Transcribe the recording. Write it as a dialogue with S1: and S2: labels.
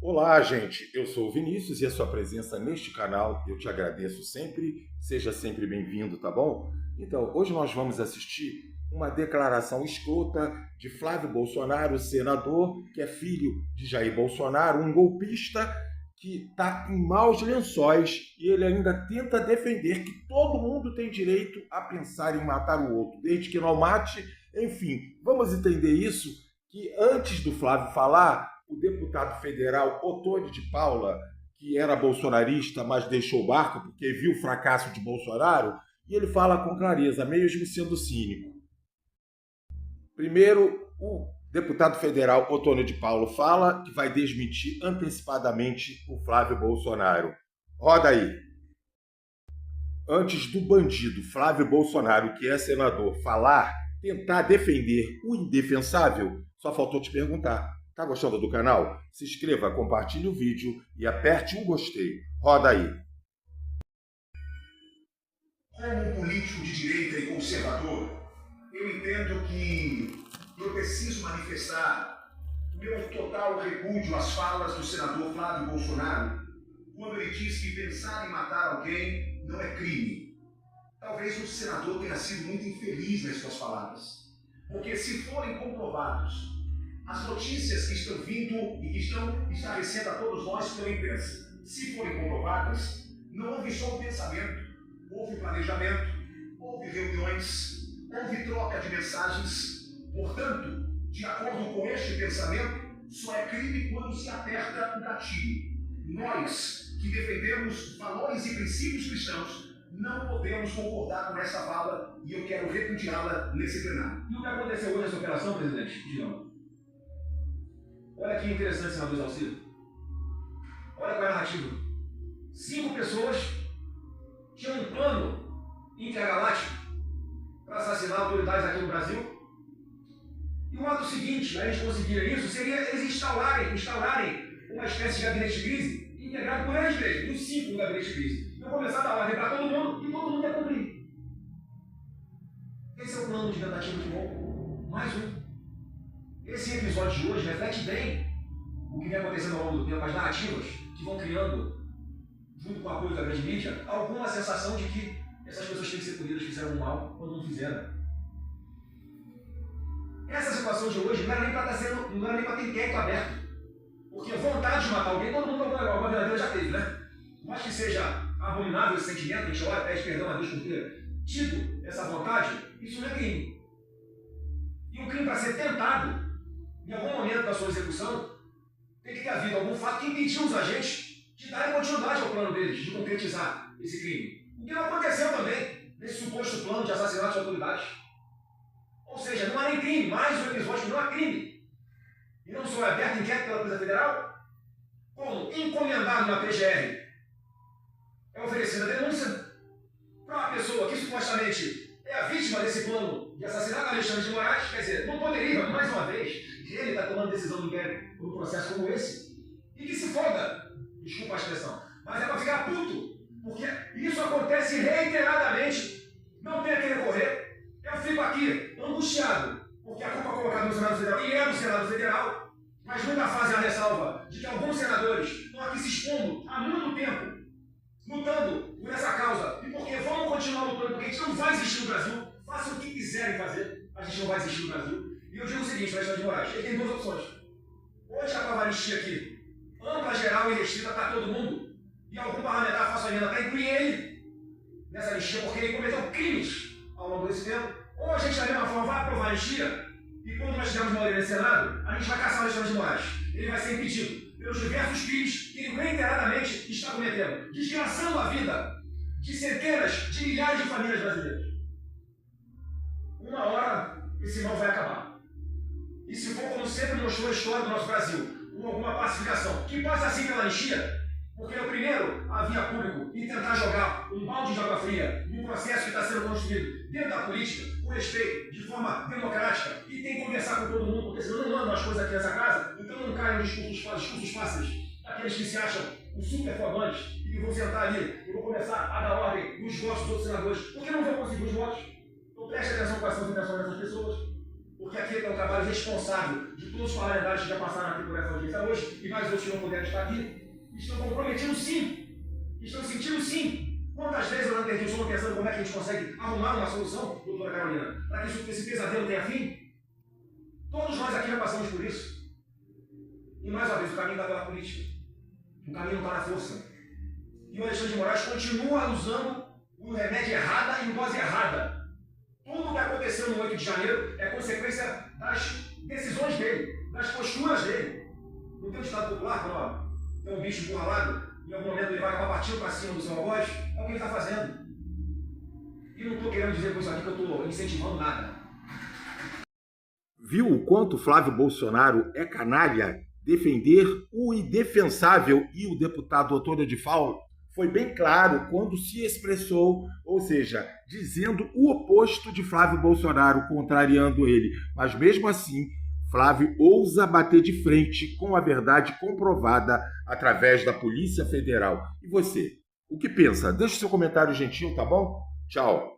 S1: Olá, gente. Eu sou o Vinícius e a sua presença neste canal eu te agradeço sempre. Seja sempre bem-vindo, tá bom? Então, hoje nós vamos assistir uma declaração escrota de Flávio Bolsonaro, senador, que é filho de Jair Bolsonaro, um golpista que está em maus lençóis e ele ainda tenta defender que todo mundo tem direito a pensar em matar o outro, desde que não mate. Enfim, vamos entender isso, que antes do Flávio falar, o deputado federal Ottoni de Paula, que era bolsonarista, mas deixou o barco porque viu o fracasso de Bolsonaro, e ele fala com clareza, mesmo sendo cínico. Primeiro, o deputado federal Ottoni de Paula fala que vai desmentir antecipadamente o Flávio Bolsonaro. Roda aí. Antes do bandido Flávio Bolsonaro, que é senador, falar, tentar defender o indefensável, só faltou te perguntar. Tá gostando do canal? Se inscreva, compartilhe o vídeo e aperte o gostei. Roda aí.
S2: Como um político de direita e conservador, eu entendo que eu preciso manifestar o meu total repúdio às falas do senador Flávio Bolsonaro, quando ele diz que pensar em matar alguém não é crime. Talvez o senador tenha sido muito infeliz nas suas palavras, porque se forem comprovados as notícias que estão vindo e que estão estarrecendo a todos nós pela imprensa, se forem comprovadas, não houve só um pensamento, houve planejamento, houve reuniões, houve troca de mensagens. Portanto, de acordo com este pensamento, só é crime quando se aperta o gatilho. Nós, que defendemos valores e princípios cristãos, não podemos concordar com essa fala e eu quero repudiá-la nesse plenário.
S3: E o que aconteceu hoje nessa operação, presidente? Digamos. Olha que interessante, senador Salcido. Olha qual é a narrativa. 5 pessoas tinham um plano intergaláctico para assassinar autoridades aqui no Brasil. E o ato seguinte, a gente conseguir isso, seria eles instaurarem uma espécie de gabinete de crise integrado por eles mesmos, os 5 do gabinete de crise. Então começar a dar ordem para todo mundo e todo mundo ia cumprir. Esse é o plano de tentativa de golpe. Mais um. Esse episódio de hoje reflete bem o que vem acontecendo ao longo do tempo, as narrativas que vão criando, junto com o apoio da grande mídia, alguma sensação de que essas pessoas têm que ser punidas, fizeram mal quando não fizeram. Essa situação de hoje não era nem para ter inquérito aberto, porque vontade de matar alguém, todo mundo alguma verdadeira já teve, né? Mas que seja abominável esse sentimento, a gente olha, pede perdão a Deus por ter tido essa vontade, isso não é crime. E o crime, para ser tentado, em algum momento da sua execução, tem que ter havido algum fato que impediu os agentes de darem continuidade ao plano deles, de concretizar esse crime. O que não aconteceu também nesse suposto plano de assassinato de autoridades. Ou seja, não há nem crime, mais um episódio que não há crime. E não só é aberto inquérito pela Polícia Federal, como encomendado na PGR, é oferecida a denúncia para uma pessoa que supostamente é a vítima desse plano de assassinato, Alexandre de Moraes. Quer dizer, não poderia, mais uma vez, ele está tomando decisão de inquérito por um processo como esse, e que se foda, desculpa a expressão, mas é para ficar puto, porque isso acontece reiteradamente, não tem a que recorrer. Eu fico aqui angustiado, porque a culpa é colocada no Senado Federal, e é no Senado Federal, mas nunca fazem a ressalva de que alguns senadores estão aqui se expondo há muito tempo, lutando por essa causa, e porque vamos continuar lutando, porque a gente não vai existir no Brasil, façam o que quiserem fazer, a gente não vai existir no Brasil. E eu digo o seguinte, Alexandre de Moraes, ele tem 2 opções. Hoje a prova anistia aqui, ampla, geral e restrita para todo mundo, e algum parlamentar faça a emenda para incluir ele nessa anistia, porque ele cometeu crimes ao longo desse tempo. Ou a gente, da mesma forma, vai aprovar a anistia, e quando nós tivermos maioria no Senado, a gente vai caçar o Alexandre de Moraes. Ele vai ser impedido pelos diversos crimes que ele reiteradamente está cometendo, desgraçando a vida de centenas de milhares de famílias brasileiras. Uma hora esse mal vai acabar. E se for, como sempre mostrou a história do nosso Brasil, com alguma pacificação, que passa assim pela anistia, porque no primeiro havia público e tentar jogar um balde de água fria num processo que está sendo construído dentro da política, com respeito, de forma democrática, e tem que conversar com todo mundo, porque senão não andam as coisas aqui nessa casa, então não caem discursos fáceis, daqueles que se acham os super fodantes e que vão sentar ali e vão começar a dar ordem nos votos dos outros senadores, porque não vão conseguir os votos. Então preste atenção quais são as intenções dessas pessoas. Porque aqui é um trabalho responsável de todos os parlamentares que já passaram aqui por essa audiência hoje, e mais outros que não puderam estar aqui, estão comprometidos sim, estão sentindo sim. Quantas vezes eu não entendi, estou pensando como é que a gente consegue arrumar uma solução, doutora Carolina, para que esse pesadelo tenha fim? Todos nós aqui já passamos por isso. E mais uma vez, o caminho está pela política. O caminho não está na força. E o Alexandre de Moraes continua usando o remédio errado e o dose errada. Tudo o que aconteceu no 8 de janeiro é consequência das decisões dele, das posturas dele. Não tem um Estado popular, quando tem um bicho encurralado, em algum momento ele vai acabar partindo para cima do seu algoz, é o que ele está fazendo. E não estou querendo dizer com isso aqui que eu estou incentivando nada.
S1: Viu o quanto Flávio Bolsonaro é canalha? Defender o indefensável, e o deputado Antônio de Faula foi bem claro quando se expressou, ou seja, dizendo o oposto de Flávio Bolsonaro, contrariando ele. Mas mesmo assim, Flávio ousa bater de frente com a verdade comprovada através da Polícia Federal. E você, o que pensa? Deixe seu comentário gentil, tá bom? Tchau!